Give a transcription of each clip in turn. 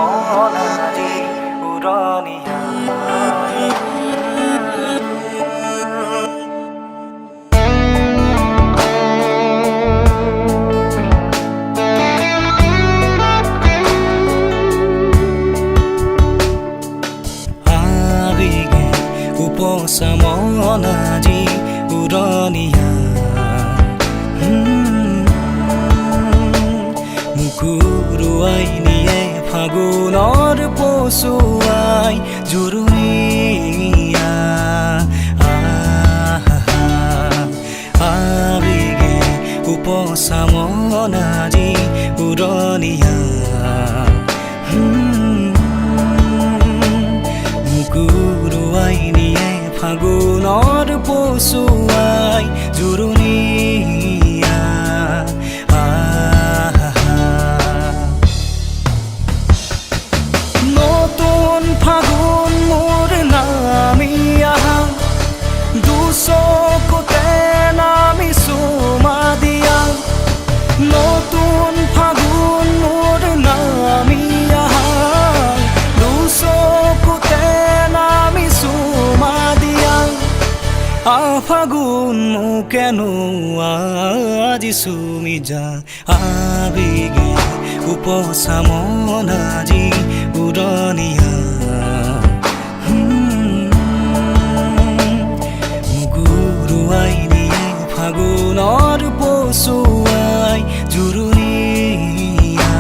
মনাজি উৰণীয়া আবেগে উপচা মনাজি উৰণীয়া মুকুৰুৱাই নিয়ে ফাগুনৰ পছুৱাই জুৰুনিয়া আবেগে উপচা মনাজি উৰণীয়া মুকুৰুৱাই নিয়ে ফাগুনৰ পছুৱাই জুৰুনিয়া নতুন ফাগুন মোৰ নামি আহা দুচকুতে নামি চুমা দিয়া নতুন ফাগুন মোৰ নামি আহা দুচকুতে নামি চুমা দিয়া ফাগুন মোকেনো আজি চুমি যা আবেগে উপচা মনাজি উৰণীয়া মুকুৰুৱাই নিয়ে ফাগুনৰ পছুৱাই জুৰুনিয়া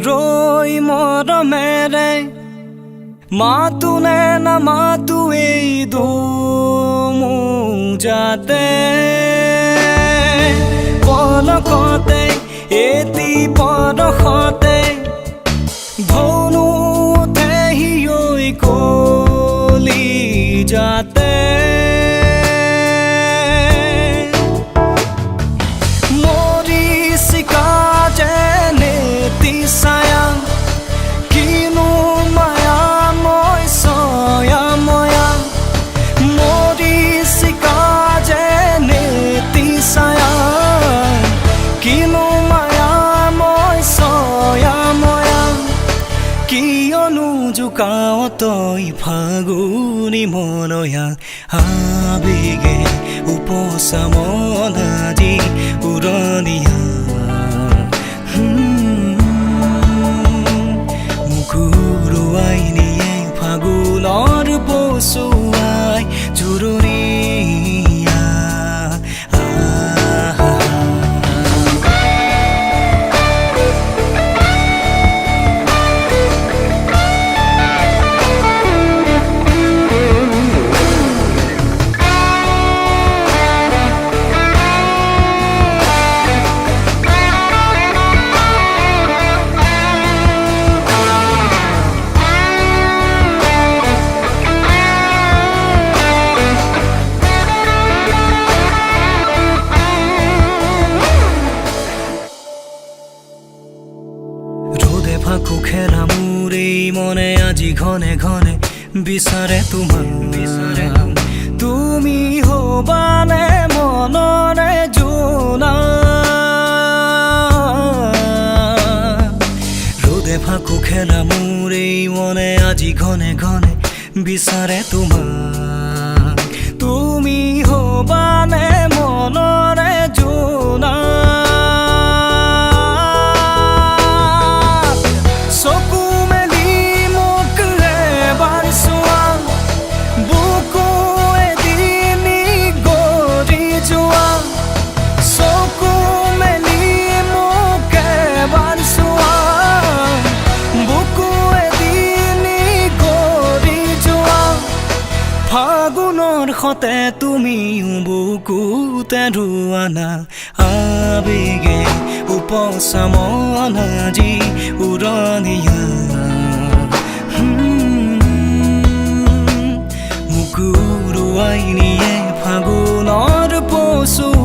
ৰৈ মৰমেৰে মাতো নে নামাতো এই দুমোজাতে পলকতে এটি পৰশতে ধনু উঠে হিয়ৈ কলি যাতে মৰিচিকা যেনে ছায়া কিনো মায়া মই ছয়া ময়া মৰিচিকা যেনে ছায়া কিনো মায়া মই ছয়া ময়া কিয়নো জোকাও তই ফাগুনি মনয়া আবেগে উপচা মনাজি উৰণীয়া মুকুৰুৱাই নিয়ে ফাগুনৰ পছুৱাই জুৰুনিয়া ফাকু খেলা মোৰ এই মনে আজি ঘনে ঘনে বিচাৰে তোমাক তুমি হবানে মনৰে জোনা ৰ'দে ফাকু খেলা মোৰ এই মনে আজি ঘনে ঘনে বিচাৰে তোমাক তুমি হবানে মনৰে জোনা ফাগুনৰ সতে তুমি বুকুতে ৰুৱানা আবেগে উপচা মনাজি উৰণীয়া মুকুৰুৱাই উৰুৱাই নিয়ে ফাগুনৰ পচু